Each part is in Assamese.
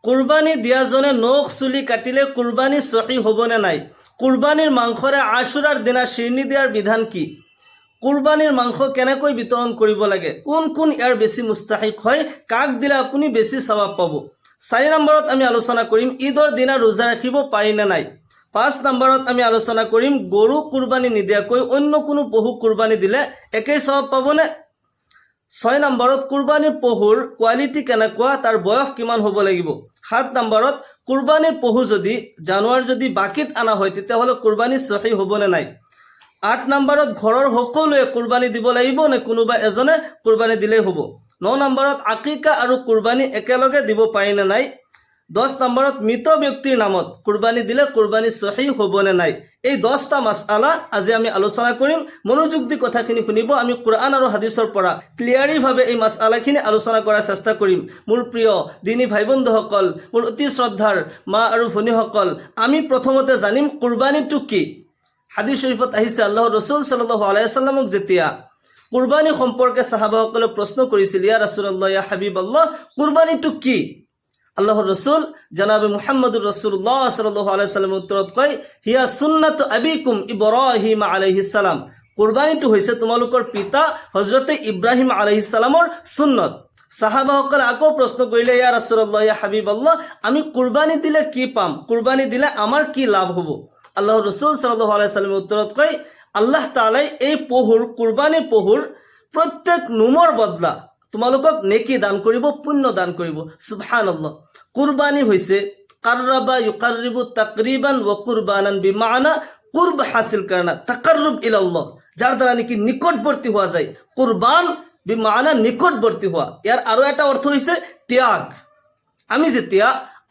কুরবানি দিয়াজনে নখ চুলি কাটিলে কুরবানি সহি হবনে নাই? কুরবানির মাংসরে আশুরার দিনা শিরনি দিয়ার বিধান কি? কুরবানির মাংস কেনেকৈ বিতৰণ কৰিব লাগে? কোন কোন ইয়াৰ বেছি মুস্তাহিক হয়? কাক দিলে আপুনি বেছি সওয়াব পাব? 4 নম্বৰত আমি আলোচনা কৰিম ঈদৰ দিনা ৰোজা ৰাখিব পাৰি নে নাই। 5 নম্বৰত আমি আলোচনা কৰিম গৰু কুৰবানি নিদিয়াকৈ অন্য কোনো পশু কুৰবানি দিলে একেই সওয়াব পাবনে? 6 নম্বৰত কুৰবানিৰ পহুৰ কোৱালিটি কেনেকুৱা, তাৰ বয়স কিমান হ'ব লাগিব। 7 নম্বৰত কুৰবানিৰ পহু যদি জানুৱাৰ যদি বাকিত আনা হয় তেতিয়াহ'লে কুৰবানি সহি হ'বনে নাই। 8 নম্বৰত ঘৰৰ সকলোৱে কুৰবানি দিব লাগিব নে কোনোবা এজনে কুৰবানি দিলেই হ'ব। 9 নম্বৰত আকিকা আৰু কুৰবানি একেলগে দিব পাৰি নে নাই। 10 নম্বৰত মৃত ব্যক্তিৰ নামত কুরবানি দিলে কুরবানি সহি হ'বনে নাই। এই 10টা মাসআলা আজি আমি আলোচনা কৰিম। মনোযোগ দি কথাখিনি শুনিব। আমি কোৰআন আৰু হাদিসৰ পৰা ক্লিয়াৰলি ভাবে এই মাসআলাখিনি আলোচনা কৰাৰ চেষ্টা কৰিম। মোৰ প্ৰিয় দিনী ভাই বন্ধুসকল, মোৰ অতি শ্ৰদ্ধাৰ মা আৰু ভনীসকল, আমি প্ৰথমতে জানিম কুৰবানিটো কি। হাদিস শৰীফত আহিছে আল্লাহৰ ৰাসূল সাল্লাল্লাহু আলাইহি ওয়াসাল্লামক যেতিয়া কুৰবানি সম্পৰ্কে সাহাবাসকলে প্ৰশ্ন কৰিছিল, ইয়া ৰাসূলুল্লাহ, ইয়া হাবিবাল্লাহ, কুৰবানিটো কি? আল্লাহৰ ৰসুল জনাবে মুহাম্মদুৰ ৰাসূলুল্লাহ সাল্লাল্লাহু আলাইহি ওয়াসাল্লামেৰ উত্তৰত কয়, হিয়া সুন্নাতু আবিকুম ইব্ৰাহিম আলাইহিস সালাম। কুৰবানিটো হৈছে তোমালোকৰ পিতা হযৰতে ইব্ৰাহিম আলাইহিস সালামৰ সুন্নত। সাহাবাসকলে আকৌ প্ৰশ্ন কৰিলে, ইয়া ৰাসূলুল্লাহ, ইয়া হাবিবাল্লাহ, আমি কুৰবানি দিলে কি পাম? কুৰবানি দিলে আমাৰ কি লাভ হ'ব? আল্লাহৰ ৰসুল সাল্লাল্লাহু আলাইহি ওয়াসাল্লামেৰ উত্তৰত কয়, আল্লাহ তাআলাই এই পহুৰ কুৰবানিৰ পহুৰ প্ৰত্যেক নুমৰ বদলা তোমালোকক নেকি দান কৰিব, পুণ্য দান কৰিব। সুবহানাল্লাহ। কুরবানি হইছে কাররাবা ইউকাররিবু তাকরিবান ওয়া কুরবানান বিমানা কুরব হাসিল করনা, তাকাররুব ইলাল্লাহ, যার দ্বারা নাকি নিকটবর্তী হওয়া যায়। কুরবান বিমানা নিকটবর্তী হওয়া। ইয়ার আরো একটা অর্থ হইছে ত্যাগ। আমি যেতিয়া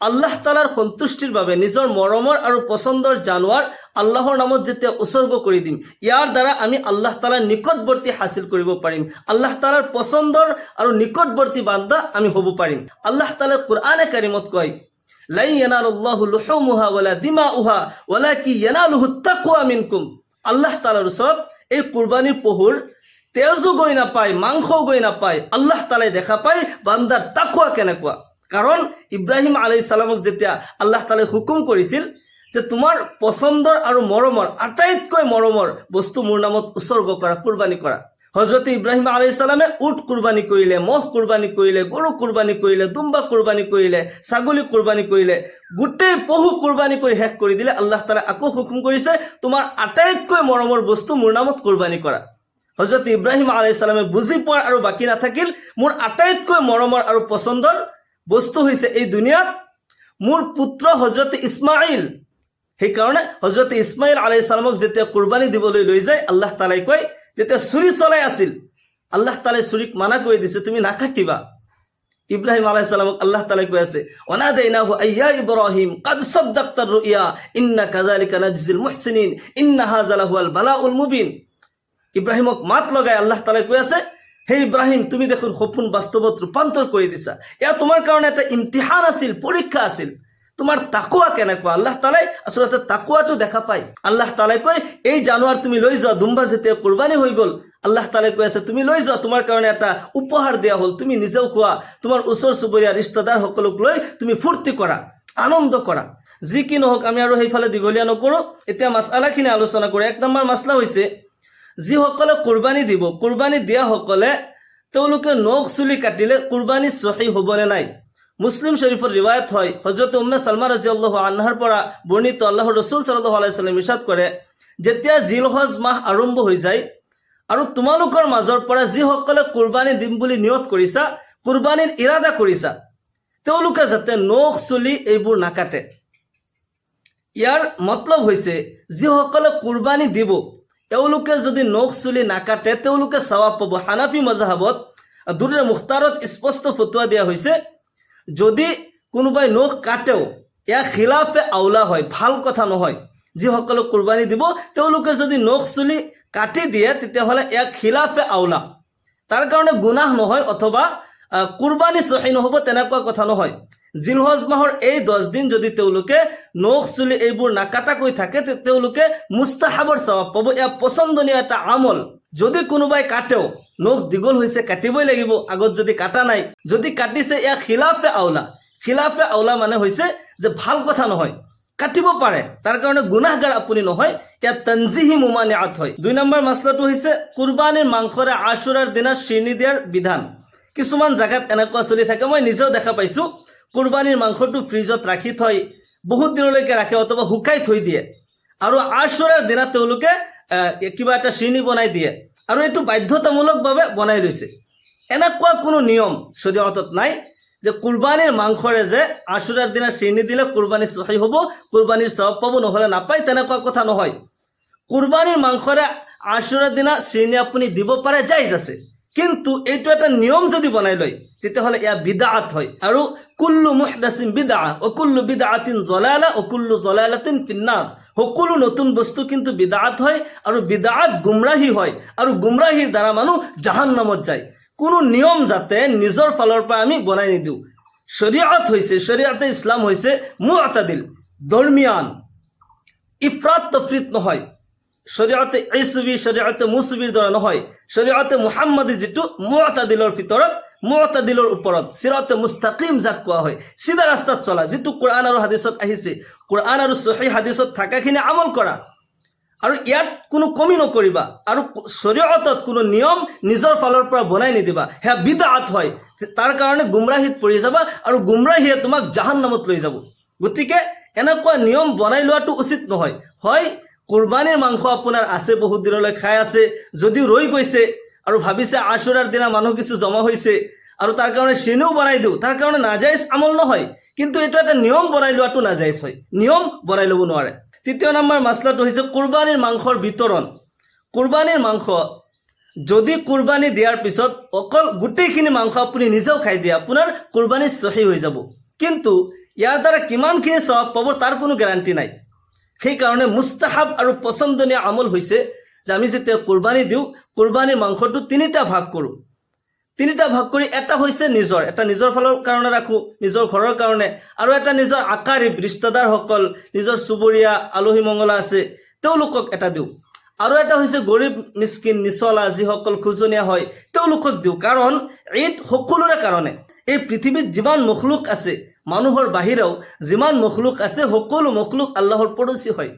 আল্লাহ তাআলাৰ সন্তুষ্টিৰ বাবে নিজৰ মৰমৰ আৰু পছন্দৰ জানোৱাৰ আল্লাহৰ নামত যেতিয়া উৎসৰ্গ কৰি দিম, ইয়াৰ দ্বাৰা আমি আল্লাহ তাআলাৰ নিকটবৰ্তী হাসিল কৰিব পাৰিম। আল্লাহ তাআলাৰ পছন্দৰ আৰু নিকটবৰ্তী বান্দা আমি হ'ব পাৰিম। আল্লাহ তাআলা কুৰআনে কাৰিমত কয়, লা ইয়ানালুল্লাহু লুহুমুহা ওয়ালা দিমাউহা ওয়ালাকি ইয়ানালুহুত তাকওয়া মিনকুম। আল্লাহ তাআলাৰ ওচৰত এই কুৰবানিৰ পহুৰ তেজও গৈ নাপায়, মাংসও গৈ নাপায়। আল্লাহ তাআলাই দেখা পায় বান্দাৰ তাকওয়া কেনেকুৱা। কাৰণ ইব্ৰাহিম আলাইহিস সালামক যেতিয়া আল্লাহ তাআলাই হুকুম কৰিছিল যে তোমাৰ পছন্দৰ আৰু মৰমৰ আটাইতকৈ মৰমৰ বস্তু মোৰ নামত উৎসৰ্গ কৰা, কুৰবানি কৰা। হযৰত ইব্ৰাহিম আলাইহিস সালামে উট কুৰবানি কৰিলে, মহ কুৰবানি কৰিলে, গৰু কুৰবানি কৰিলে, দুম্বা কুৰবানি কৰিলে, ছাগলী কুৰবানি কৰিলে, গোটেই পহু কুৰবানি কৰি শেষ কৰি দিলে। আল্লাহ তাআলা আকৌ হুকুম কৰিছে তোমাৰ আটাইতকৈ মৰমৰ বস্তু মোৰ নামত কুৰবানি কৰা। হযৰত ইব্ৰাহিম আলাইহিস সালামে বুজি পোৱাৰ আৰু বাকী নাথাকিল, মোৰ আটাইতকৈ মৰমৰ আৰু পছন্দৰ বস্তু হৈছে এই দুনিয়াত মোৰ পুত্ৰ হযৰত ইসমাইল। সেইকাৰণে হযৰত ইসমাইল আলাইহিস সালামক যেতিয়া কুৰবানি দিবলৈ লৈ যায়, আল্লাহ তাআলাই কয়, যেতিয়া চুৰি চলাই আছিল আল্লাহ তাআলাই চুৰিক মানা কৰি দিছে, তুমি নাকাটিবা। ইব্রাহিম আলাইহিস সালামক আল্লাহ তাআলাই কৈ আছে, ওয়ানাদাইনাহু আইয়া ইব্রাহিম কাদ সাদ্দাকতার রুইয়া ইন্না কাযালিকা নাজজিল মুহসিনিন ইন্না হাযা লাহুল বালাউল মুবিন। ইব্রাহিমক মাত লগাই আল্লাহ তাআলাই কৈ আছে, হে ইব্রাহিম, তুমি দেখোন সপোন বাস্তৱত ৰূপান্তৰ কৰি দিছা। এয়া তোমাৰ কাৰণে এটা ইমতিহান আছিল, পৰীক্ষা আছিল। তোমাৰ তাকওয়া কেনেকুৱা আল্লাহ তাআলাই আসলে তাকওয়াটো দেখা পায়। আল্লাহ তাআলাই কয়, এই জানোৱাৰ তুমি লৈ যোৱা। দুম্বা যেতিয়া কুৰবানি হৈ গ'ল, আল্লাহ তাআলাই কৈ আছে, তুমি লৈ যোৱা, তোমাৰ কাৰণে এটা উপহাৰ দিয়া হ'ল, তুমি নিজেও খোৱা, তোমাৰ ওচৰ চুবুৰীয়া ৰিষ্টেদাৰ সকলক লৈ তুমি ফূৰ্তি কৰা, আনন্দ কৰা। যি কি নহওক, আমি আৰু সেইফালে দীঘলীয়া নকৰোঁ। এতিয়া মাসআলাখিনি আলোচনা কৰোঁ। 1 নম্বৰ মাসলা হৈছে, যিসকলে কুরবানি দিব, কুরবানি দিয়া সকলে তেওঁলোকে নখ চুলি কাটিলে কুরবানি সহি হ'বনে নাই। মুসলিম শৰীফৰ ৰিওয়ায়ত হয়, হযৰত উম্মে সালমা ৰাদিয়াল্লাহু আনহাৰ পৰা বৰ্ণিত, আল্লাহৰ ৰাসূল সাল্লাল্লাহু আলাইহি ওয়াসাল্লাম ইৰশাদ কৰে, যেতিয়া জিলহজ মাহ আৰম্ভ হৈ যায় আৰু তোমালোকৰ মাজৰ পৰা যিসকলে কুৰবানি দিম বুলি নিয়ত কৰিছা, কুৰবানিৰ ইৰাদা কৰিছা, তেওঁলোকে যাতে নখ চুলি এইবোৰ নাকাটে। ইয়াৰ মতলব হৈছে যিসকলে কুরবানি দিব তেওঁলোকে যদি নখ চুলি নাকাটে তেওঁলোকে সওয়াব পাব। হানাফি মাযহাবত দুৰে মুখতাৰত স্পষ্ট ফতোয়া দিয়া হৈছে, যদি কোনোবাই নখ কাটেও এয়া খিলাফে আউলা হয়, ভাল কথা নহয়। যিসকলে কুরবানি দিব তেওঁলোকে যদি নখ চুলি কাটি দিয়ে তেতিয়াহ'লে এয়া খিলাফে আউলা, তাৰ কাৰণে গুনাহ নহয় অথবা কুৰবানি সহি নহ'ব, তেনেকুৱা কথা নহয়। জিলহজ মাহৰ এই 10 দিন যদি তেওঁলোকে নখ চুলি এইবোৰ নাকাটাকৈ থাকে তেওঁলোকে মুস্তাহাবৰ সওয়াব পাব। এয়া পছন্দনীয় এটা আমল। যদি কোনোবাই কাটেও, নখ দীঘল হৈছে কাটিবই লাগিব, আগত যদি কাটা নাই, যদি কাটিছে এয়া খিলাফে আউলা। খিলাফে আউলা মানে হৈছে যে ভাল কথা নহয়, কাটিব পাৰে, তাৰ কাৰণে গুনাহগাৰ আপুনি নহয়, ইয়াত তানজিহি মুমানিআত হয়। 2 নম্বৰ মাসলাটো হৈছে কুৰবানীৰ মাংসৰে আশুৰাৰ দিনা শ্ৰেণী দিয়াৰ বিধান। কিছুমান জাগাত এনেকুৱা চলি থাকে, মই নিজেও দেখা পাইছো, কুৰবানীৰ মাংসটো ফ্ৰিজত ৰাখি থৈ বহুত দিনলৈকে ৰাখে অথবা শুকাই থৈ দিয়ে, আৰু আশুৰাৰ দিনা তেওঁলোকে কিবা এটা শ্ৰেণী বনাই দিয়ে, আৰু এইটো বাধ্যতামূলকভাৱে বনাই লৈছে। এনেকুৱা কোনো নিয়ম শৰীয়তত নাই যে কুৰবানীৰ মাংসৰে যে আশুৰাৰ দিনা শ্ৰেণী দিলে কুৰবানী সহি হ'ব, কুৰবানীৰ সওয়াব পাব, নহ'লে নাপায়, তেনেকুৱা কথা নহয়। কুৰবানীৰ মাংসৰে আশুৰাৰ দিনা শ্ৰেণী আপুনি দিব পাৰে, জায়েজ আছে, কিন্তু এইটো এটা নিয়ম যদি বনাই লয় তেতিয়াহ'লে এয়া বিদআত হয়। আৰু কুল্লু মুহদাসিন বিদআ ও কুল্লু বিদআতিন জলালা ও কুল্লু জলালাতিন ফিন্নার, সকলো নতুন বস্তু কিন্তু বিদআত হয়, আৰু বিদআত গুমৰাহী হয়, আৰু গুমৰাহীৰ দ্বাৰা মানুহ জাহান্নামত যায়। কোনো নিয়ম যাতে নিজৰ ফালৰ পৰা আমি বনাই নিদিওঁ। শৰীয়ত হৈছে, শৰীয়তে ইছলাম হৈছে মুআতাদিল, দৰমিয়ান, ইফৰাত তফৰিত নহয়। শৰীয়তে ইসবি, শৰীয়তে মুসবিৰ দৰে নহয়। শৰীয়তে মুহাম্মাদী যিটো মুআতাদিলৰ ভিতৰত, মুআতাদিলৰ ওপৰত, সিৰাতে মুস্তাকিম যাক কোৱা হয়, সিধা ৰাস্তাত চলা, যিটো কোৰআন আৰু হাদিছত আহিছে, কোৰআন আৰু সহিহ হাদিছত থাকাখিনি আমল কৰা, আৰু ইয়াত কোনো কমি নকৰিবা, আৰু শৰীয়তত কোনো নিয়ম নিজৰ ফালৰ পৰা বনাই নিদিবা, সেয়া বিদআত হয়। তাৰ কাৰণে গুমৰাহীত পৰি যাবা, আৰু গুমৰাহীয়ে তোমাক জাহান্নামত লৈ যাব। গতিকে এনেকুৱা নিয়ম বনাই লোৱাটো উচিত নহয়। হয়, কুৰবানীৰ মাংস আপোনাৰ আছে, বহুত দিনলৈ খাই আছে, যদিও ৰৈ গৈছে আৰু ভাবিছে আশুৰাৰ দিনা মানুহ কিছু জমা হৈছে আৰু তাৰ কাৰণে শ্ৰেণীও বনাই দিওঁ, তাৰ কাৰণে নাজাইজ আমল নহয়, কিন্তু এইটো এটা নিয়ম বনাই লোৱাটো নাজাইজ হয়, নিয়ম বনাই ল'ব নোৱাৰে। 3 নম্বৰ মাসলাটো হৈছে কুৰবানীৰ মাংসৰ বিতৰণ। কুৰবানীৰ মাংস যদি কুৰবানী দিয়াৰ পিছত অকল গোটেইখিনি মাংস আপুনি নিজেও খাই দিয়ে, আপোনাৰ কুৰবানী সহি হৈ যাব, কিন্তু ইয়াৰ দ্বাৰা কিমানখিনি সওয়াব পাব তাৰ কোনো গ্যাৰাণ্টি নাই। সেইকাৰণে মুস্তাহাব আৰু পছন্দনীয় আমল হৈছে যে আমি যেতিয়া কুৰবানী দিওঁ, কুৰবানীৰ মাংসটো 3টা ভাগ কৰোঁ। 3টা ভাগ কৰি এটা হৈছে নিজৰ, এটা নিজৰ ফালৰ কাৰণে ৰাখোঁ, নিজৰ ঘৰৰ কাৰণে, আৰু এটা নিজৰ আকাৰিব, ৰিষ্টেদাৰসকল, নিজৰ চুবুৰীয়া, আলহী মংগলা আছে, তেওঁলোকক এটা দিওঁ, আৰু এটা হৈছে গৰীব মিসকিন নিচলা যিসকল খোজনীয়া হয় তেওঁলোকক দিওঁ। কাৰণ ঈদ সকলোৰে কাৰণে, এই পৃথিৱীত যিমান মখলুক আছে, মানুহৰ বাহিৰেও যিমান মখলুক আছে, সকলো মখলুক আল্লাহৰ পৰচি হয়।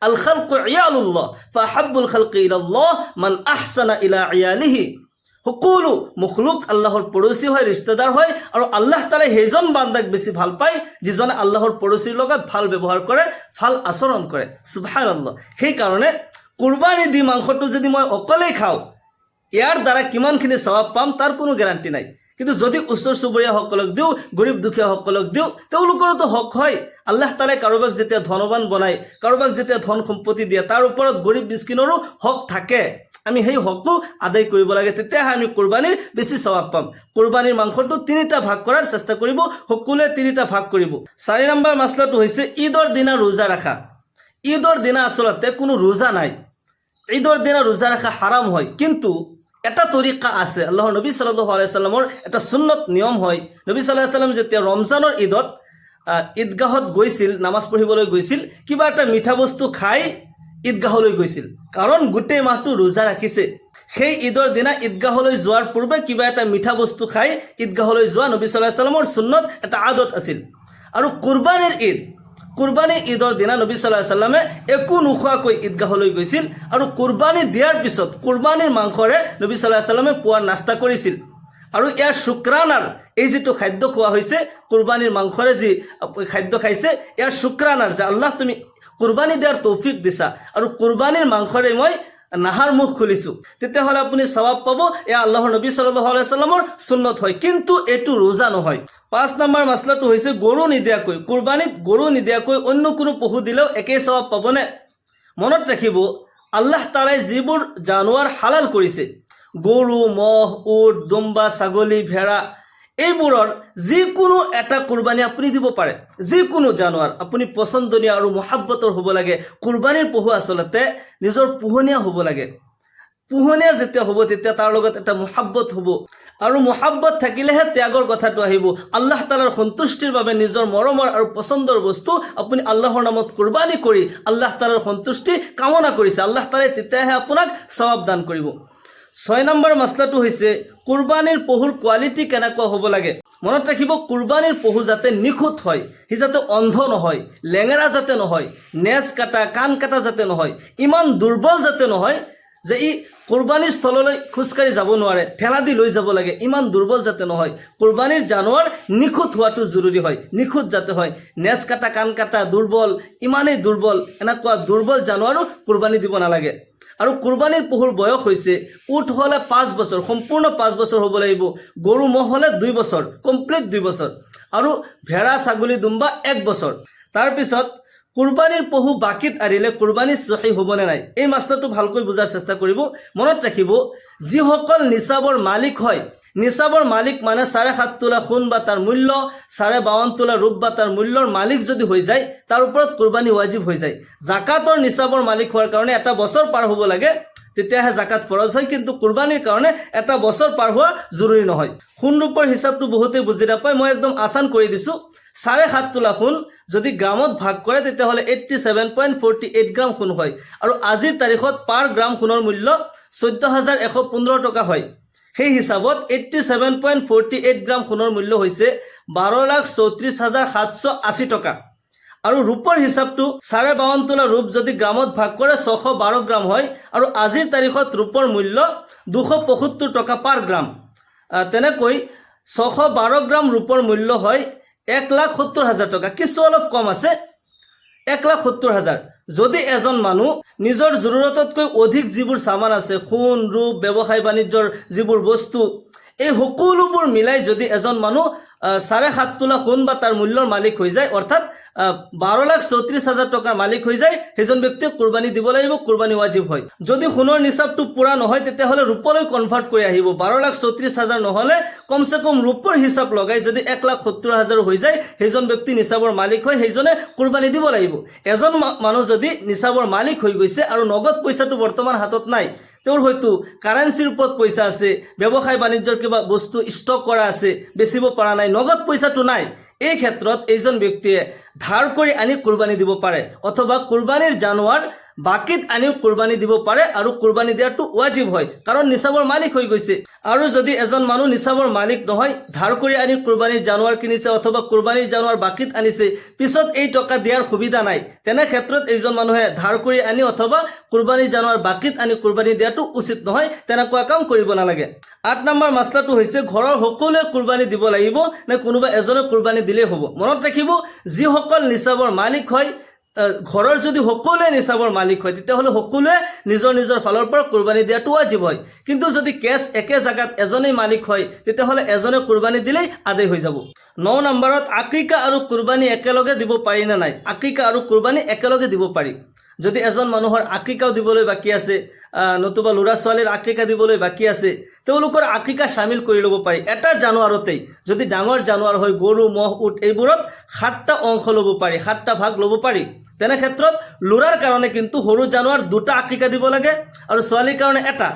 আল খালকু ইয়ালুল্লাহ ফাহাব্বুল খালকি ইলাল্লাহ মান আহসানা ইলা ইয়ালিহি। সকলো মখলুক আল্লাহৰ পৰচি হয়, ৰিষ্টেদাৰ হয়, আৰু আল্লাহ তাআলাই সেইজন বান্দাক বেছি ভাল পায় যিজনে আল্লাহৰ পৰচিৰ লগত ভাল ব্যৱহাৰ কৰে, ভাল আচৰণ কৰে। সুবহানাল্লাহ। সেইকাৰণে কুৰবানী দি মাংসটো যদি মই অকলেই খাওঁ, ইয়াৰ দ্বাৰা কিমানখিনি সওয়াব পাম তাৰ কোনো গ্যাৰাণ্টি নাই। কিন্তু যদি ওচৰ চুবুৰীয়াসকলক দিওঁ, গৰীব দুখীয়াসকলক দিওঁ, তেওঁলোকৰোতো হক হয়। আল্লাহ তাআলাই কাৰোবাক যেতিয়া ধনৱান বনায়, কাৰোবাক যেতিয়া ধন সম্পত্তি দিয়ে, তাৰ ওপৰত গৰীব মিসকিনৰো হক থাকে, আমি সেই হকো আদায় কৰিব লাগে, তেতিয়াহে আমি কুৰবানীৰ বেছি সওয়াব পাম। কুৰবানীৰ মাংসটো 3টা ভাগ কৰাৰ চেষ্টা কৰিব, সকলোৱে 3টা ভাগ কৰিব। 4 নম্বৰ মাসলাটো হৈছে ঈদৰ দিনা ৰোজা ৰাখা। ঈদৰ দিনা আচলতে কোনো ৰোজা নাই, ঈদৰ দিনা ৰোজা ৰাখা হাৰাম হয়, কিন্তু এটা তৰিকা আছে। আল্লাহৰ নবী সাল্লাল্লাহু আলাইহি সাল্লামৰ এটা সুন্নত নিয়ম হয়, নবী সাল্লাল্লাহু আলাইহি সাল্লাম যেতিয়া ৰমজানৰ ঈদত ঈদগাহত গৈছিল, নামাজ পঢ়িবলৈ গৈছিল, কিবা এটা মিঠা বস্তু খাই ঈদগাহলৈ গৈছিল, কাৰণ গোটেই মাহটো ৰোজা ৰাখিছে। সেই ঈদৰ দিনা ঈদগাহলৈ যোৱাৰ পূৰ্বে কিবা এটা মিঠা বস্তু খাই ঈদগাহলৈ যোৱা নবী সাল্লাল্লাহু আলাইহি সাল্লামৰ সুন্নত, এটা আদত আছিল। আৰু কুৰবানীৰ ঈদৰ দিনা নবী সাল্লাল্লাহু আলাইহি সাল্লামে একো নোখোৱাকৈ ঈদগাহলৈ গৈছিল, আৰু কুৰবানী দিয়াৰ পিছত কুৰবানীৰ মাংসৰে নবী সাল্লাল্লাহু আলাইহি সাল্লামে পুৱাৰ নাস্তা কৰিছিল। আৰু ইয়াৰ শুক্ৰানাৰ এই যিটো খাদ্য খোৱা হৈছে, কুৰবানীৰ মাংসৰে যি খাদ্য খাইছে, ইয়াৰ শুক্ৰানাৰ যে আল্লাহ তুমি কুৰবানী দিয়াৰ তৌফিক দিছা, আৰু কুৰবানীৰ মাংসৰে মই নাহাৰ মুখ খুলিছোঁ, তেতিয়াহ'লে আপুনি সওয়াব পাব। এয়া আল্লাহৰ নবী সাল্লাল্লাহু আলাইহি সাল্লামৰ সুন্নত হয়, কিন্তু এইটো ৰোজা নহয়। 5 নম্বৰ মাসলাটো হৈছে গৰু নিদিয়াকৈ, কুৰবানীত গৰু নিদিয়াকৈ অন্য কোনো পশু দিলেও একেই সওয়াব পাবনে? মনত ৰাখিব, আল্লাহ তাআলাই যিবোৰ জানোৱাৰ হালাল কৰিছে, গৰু, মহ, উট, দুম্বা, ছাগলী, ভেড়া, এইবোৰৰ যিকোনো এটা কুৰবানী আপুনি দিব পাৰে। যিকোনো জানোৱাৰ আপুনি পছন্দনীয় আৰু মহাব্বতৰ হ'ব লাগে। কুৰবানীৰ পশু আচলতে নিজৰ পোহনীয়া হ'ব লাগে। পোহনীয়া যেতিয়া হ'ব তেতিয়া তাৰ লগত এটা মহাব্বত হ'ব, আৰু মহাব্বত থাকিলেহে ত্যাগৰ কথাটো আহিব। আল্লাহ তাআলাৰ সন্তুষ্টিৰ বাবে নিজৰ মৰমৰ আৰু পছন্দৰ বস্তু আপুনি আল্লাহৰ নামত কুৰবানী কৰি আল্লাহ তাআলাৰ সন্তুষ্টি কামনা কৰিছে, আল্লাহ তাআলাই তেতিয়াহে আপোনাক সওয়াব দান কৰিব। 6 নম্বৰ মাসলাটো হৈছে কুৰবানিৰ পহুৰ কোৱালিটি কেনেকুৱা হ'ব লাগে। মনত ৰাখিব, কুৰবানিৰ পহু যাতে নিখুঁত হয়, সি যাতে অন্ধ নহয়, লেঙেৰা যাতে নহয়, নেজ কাটা কাণ কাটা যাতে নহয়, ইমান দুৰ্বল যাতে নহয় যে ই কুৰবানিৰ স্থললৈ খোজকাঢ়ি যাব নোৱাৰে, ঠেলা দি লৈ যাব লাগে, ইমান দুৰ্বল যাতে নহয়। কুৰবানিৰ জানোৱাৰ নিখুঁত হোৱাটো জৰুৰী হয়, নিখুঁত যাতে হয়। নেজ কাটা কাণ কাটা দুৰ্বল, ইমানেই দুৰ্বল, এনেকুৱা দুৰ্বল জানোৱাৰো কুৰবানি দিব নালাগে। আৰু কুৰবানিৰ পহুৰ বয়স হৈছে উট হলে 5 বছৰ, সম্পূৰ্ণ 5 বছৰ হ'ব লাগিব, গৰু মহ হলে 2 বছৰ, কমপ্লিট 2 বছৰ, আৰু ভেড়া ছাগলী দুম্বা 1 বছৰ। তাৰপিছত কুৰবানিৰ পহু বাকিত আৰিলে কুৰবানি সহি হ'বনে নাই, এই মাসলাটো ভালকৈ বুজাৰ চেষ্টা কৰিব। মনত ৰাখিব, যিসকল নিচাবৰ মালিক হয়, নিচাবৰ মালিক মানে 7.5 তোলা সোণ বা তাৰ মূল্য, 52.5 তোলা ৰূপ বা তাৰ মূল্যৰ মালিক যদি হৈ যায়, তাৰ ওপৰত কুৰবানি ৱাজিব হৈ যায়। জাকাতৰ নিচাবৰ মালিক হোৱাৰ কাৰণে 1 বছৰ পাৰ হ'ব লাগে, তেতিয়াহে জাকাত ফৰজ হয়, কিন্তু কুৰবানিৰ কাৰণে 1 বছৰ পাৰ হোৱা জৰুৰী নহয়। সোণ ৰূপৰ হিচাপটো বহুতে বুজি নাপায়, মই একদম আসান কৰি দিছো। 7.5 তোলা সোণ যদি গ্ৰামত ভাগ কৰে তেতিয়াহ'লে 87.48 গ্ৰাম সোণ হয়, আৰু আজিৰ তাৰিখত পাৰ গ্ৰাম সোণৰ মূল্য 14,115 টকা হয়। সেই হিচাপত 87.48 গ্ৰাম সোণৰ মূল্য হৈছে 12,34,780 টকা। আৰু ৰূপৰ হিচাপটো 52.5 তোলা ৰূপ যদি গ্ৰামত ভাগ কৰে 612 গ্ৰাম হয়, আৰু আজিৰ তাৰিখত ৰূপৰ মূল্য 275 টকা পাৰ গ্ৰাম। তেনেকৈ 612 গ্ৰাম ৰূপৰ মূল্য হয় 1,70,000 টকা, কিছু অলপ কম আছে, 1,70,000। যদি এজন মানুহ নিজৰ জৰুৰততকৈ অধিক যিবোৰ সামান আছে, সোণ ৰূপ ব্যৱসায় বাণিজ্যৰ যিবোৰ বস্তু, এই সকলোবোৰ মিলাই যদি এজন মানুহ 7.5 তোলা সোণ বা তাৰ মূল্যৰ মালিক হৈ যায়, অৰ্থাৎ 12,34,000 টকাৰ মালিক হৈ যায়, সেইজন ব্যক্তিয়ে কুৰবানি দিব লাগিব, কুৰবানি ৱাজিব হয়। যদি সোণৰ নিচাপটো পুৰা নহয় তেতিয়াহ'লে ৰূপলৈ কনভাৰ্ট কৰি আহিব। 12,34,000 নহ'লে কমসে কম ৰূপৰ হিচাপ লগাই যদি 1,70,000 হৈ যায়, সেইজন ব্যক্তি নিচাবৰ মালিক হয়, সেইজনে কুৰবানি দিব লাগিব। এজন মানুহ যদি নিচাবৰ মালিক হৈ গৈছে আৰু নগদ পইচাটো বৰ্তমান হাতত নাই, তেওঁৰ হয়তো কাৰেন্সিৰ ওপৰত পইচা আছে, ব্যৱসায় বাণিজ্যৰ কিবা বস্তু ষ্টক কৰা আছে, বেচিব পৰা নাই, নগদ পইচাটো নাই, এই ক্ষেত্ৰত এইজন ব্যক্তিয়ে ধাৰ কৰি আনি কুৰবানি দিব পাৰে, অথবা কুৰবানিৰ জানোৱাৰ বাকিত আনিও কুৰবানি দিব পাৰে, আৰু কুৰবানি দিয়াটো ৱাজিব হয়, কাৰণ নিচাবৰ মালিক হৈ গৈছে। আৰু যদি এজন মানুহ নিচাবৰ মালিক নহয়, ধাৰ কৰি আনি কুৰবানিৰ জানোৱাৰ কিনিছে, অথবা কুৰবানিৰ জানোৱাৰ বাকিত আনিছে, পিছত এই টকা দিয়াৰ সুবিধা নাই, তেনে ক্ষেত্ৰত এইজন মানুহে ধাৰ কৰি আনি অথবা কুৰবানিৰ জানোৱাৰ বাকিত আনি কুৰবানি দিয়াটো উচিত নহয়, তেনেকুৱা কাম কৰিব নালাগে। 8 নম্বৰ মাসলাটো হৈছে ঘৰৰ সকলোৱে কুৰবানি দিব লাগিব নে কোনোবা এজনে কুৰবানি দিলেই হ'ব। মনত ৰাখিব, যিসকল নিচাবৰ মালিক হয়, ঘৰৰ যদি সকলোৱে নিচাবৰ মালিক হয়, তেতিয়াহ'লে সকলোৱে নিজৰ নিজৰ ফালৰ পৰা কুৰবানি দিয়াটো ৱাজিব হয়। কিন্তু যদি কেছ একে জাগাত এজনেই মালিক হয়, তেতিয়াহ'লে এজনে কুরবানি দিলেই আদায় হৈ যাব। 9 নম্বৰত আকিকা আৰু কুৰবানি একেলগে দিব পাৰি নে নাই। আকিকা আৰু কুৰবানি একেলগে দিব পাৰি। যদি এজন মানুহৰ আকিকাও দিবলৈ বাকী আছে, নতুবা ল'ৰা ছোৱালীৰ আকিকা দিবলৈ বাকী আছে, তেওঁলোকৰ আকিকা শামিল কৰি ল'ব পাৰি। এটা জানুৱাৰতেই যদি ডাঙৰ জানুৱাৰ হয়, গৰু মহ উট এইবোৰত 7টা অংশ ল'ব পাৰি, 7টা ভাগ ল'ব পাৰি। তেনে ক্ষেত্ৰত ল'ৰাৰ কাৰণে কিন্তু সৰু জানুৱাৰ 2টা আকিকা দিব লাগে, আৰু ছোৱালীৰ কাৰণে এটা।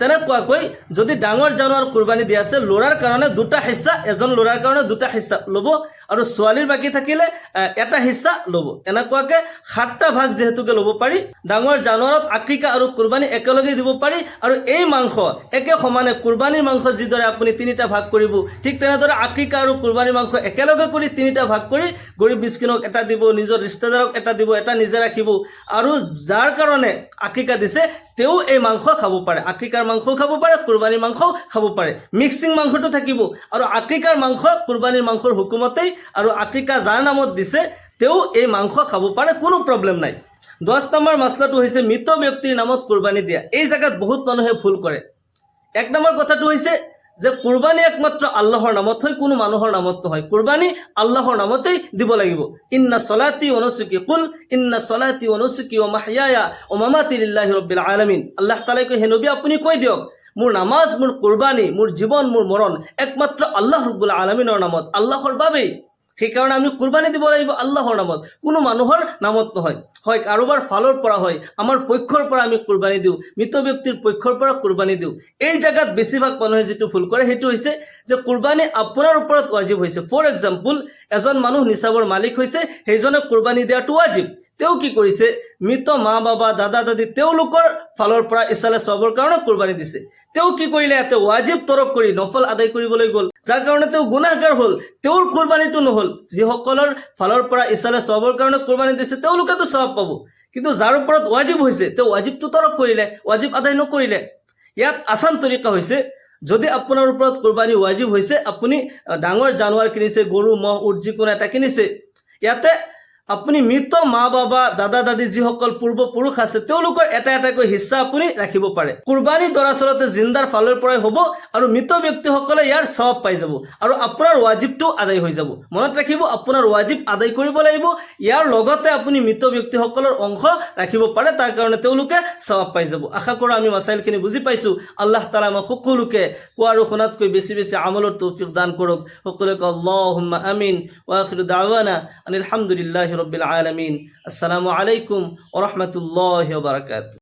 তেনেকুৱাকৈ যদি ডাঙৰ জানুৱাৰ কুৰবানি দিয়া আছে, ল'ৰাৰ কাৰণে 2টা হিস্সা, এজন ল'ৰাৰ কাৰণে 2টা হিস্সা ল'ব, আৰু ছোৱালীৰ বাকী থাকিলে এটা হিস্সা ল'ব। এনেকুৱাকৈ 7টা ভাগ যেহেতুকে ল'ব পাৰি, ডাঙৰ জানুৱাৰত আকিকা আৰু কুৰবানি একেলগে দিব পাৰি। আৰু এই মাংস একে সমানে কুৰবানিৰ মাংস যিদৰে আপুনি 3টা ভাগ কৰিব, ঠিক তেনেদৰে আকিকা আৰু কুৰবানিৰ মাংস একেলগে কৰি 3টা ভাগ কৰি গৰীব মিস্কিনক এটা দিব, নিজৰ ৰিষ্টেদাৰক এটা দিব, এটা নিজে ৰাখিব, আৰু যাৰ কাৰণে আকিকা দিছে তেওঁ এই মাংস খাব পাৰে, আকিকাৰ মাংস খাব পাৰে, কুৰবানিৰ মাংস খাব পাৰে। মিক্সিং মাংসটো থাকিব, আৰু আকিকাৰ মাংস কুৰবানিৰ মাংসৰ হুকুমতেই, আৰু আকিকা যাৰ নামত দিছে তেওঁ এই মাংস খাব পাৰে, কোনো প্ৰব্লেম নাই। 10 নম্বৰ মাসলাটো হৈছে মৃত ব্যক্তিৰ নামত কুৰবানি দিয়া। এই জায়গাত বহুত মানুহে ভুল কৰে। 1 নম্বৰ কথাটো হৈছে যে কুৰবানি একমাত্ৰ আল্লাহৰ নামত হয়, কোনো মানুহৰ নামত নহয়। কুৰবানি আল্লাহৰ নামতেই দিব লাগিব। ইন্না সলাতি ওয়া নুসুকি, কুল ইন্না সলাতি ওয়া নুসুকি ওয়া মাহইয়ায়া ওয়া মামাতি লিল্লাহি রাব্বিল আলামিন। আল্লাহ তাআলাই কয়, হে নবী আপুনি কৈ দিয়ক, মোৰ নামাজ, মোৰ কুৰবানি, মোৰ জীৱন, মোৰ মৰণ একমাত্ৰ আল্লাহ ৰাব্বুল আলামিনৰ নামত, আল্লাহৰ বাবেই। সেইকাৰণে আমি কুৰবানি দিব লাগিব আল্লাহৰ নামত, কোনো মানুহৰ নামত নহয়। হয় কাৰোবাৰ ফালৰ পৰা হয়, আমাৰ পক্ষৰ পৰা আমি কুৰবানি দিওঁ, মৃত ব্যক্তিৰ পক্ষৰ পৰা কুৰবানি দিওঁ। এই জায়গাত বেছিভাগ মানুহে যেটো ভুল কৰে সেইটো হৈছে যে কুৰবানি আপোনাৰ ওপৰত ৱাজিব হৈছে। ফৰ এক্সাম্পল, এজন মানুহ নিচাবৰ মালিক হৈছে, সেইজনে কুৰবানি দিয়াটো ৱাজিব, তেওঁ কি কৰিছে, মৃত মা বাবা দাদা দাদী তেওঁলোকৰ ফালৰ পৰা ইছালে সবৰ কাৰণে কুৰবানী দিছে। তেওঁ কি কৰিলে, ইয়াতে ৱাজিব তৰক কৰি নফল আদায় কৰিবলৈ গ'ল, যাৰ কাৰণে তেওঁ গুনাহগাৰ হ'ল, তেওঁৰ কুৰবানীটো নহ'ল। যিসকলৰ ফালৰ পৰা ইছালে সবৰ কাৰণে কুৰবানী দিছে তেওঁলোকেতো সৱাব পাব, কিন্তু যাৰ ওপৰত ৱাজিব হৈছে তেওঁ ৱাজিবটো তৰক কৰিলে, ৱাজিব আদায় নকৰিলে। ইয়াত আসান তৰিকা হৈছে, যদি আপোনাৰ ওপৰত কুৰবানী ৱাজিব হৈছে, আপুনি ডাঙৰ জানুৱাৰ কিনিছে, গৰু মহ উট যিকোনো এটা কিনিছে, ইয়াতে আপুনি মৃত মা বাবা দাদা দাদী যিসকল পূৰ্বপুৰুষ আছে তেওঁলোকৰ এটা এটাকৈ হিস্সা আপুনি ৰাখিব পাৰে। কুৰবানী দৰাচলতে জিন্দাৰ ফালৰ পৰাই হ'ব আৰু মৃত ব্যক্তিসকলে ইয়াৰ সৱাব পাই যাব আৰু আপোনাৰ ৱাজিবটো আদায় হৈ যাব। মনত ৰাখিব, আপোনাৰ ৱাজিব আদায় কৰিব লাগিব, ইয়াৰ লগতে আপুনি মৃত ব্যক্তিসকলৰ অংশ ৰাখিব পাৰে, তাৰ কাৰণে তেওঁলোকে সৱাব পাই যাব। আশা কৰোঁ আমি মাসাইলখিনি বুজি পাইছোঁ। আল্লাহ তাআলা আমাক সকলোকে কোৱা আৰু শুনাতকৈ বেছি বেছি আমলৰ তৌফিক দান কৰক। সকলোকে আল্লাহুম্মা আমিন। ওয়া আখিৰু দাৱানা আনিল হামদুলিল্লাহি ৰাব্বিল আলামিন। আসসালামু আলাইকুম ওয়া ৰাহমাতুল্লাহি ওয়া বাৰাকাতুহু।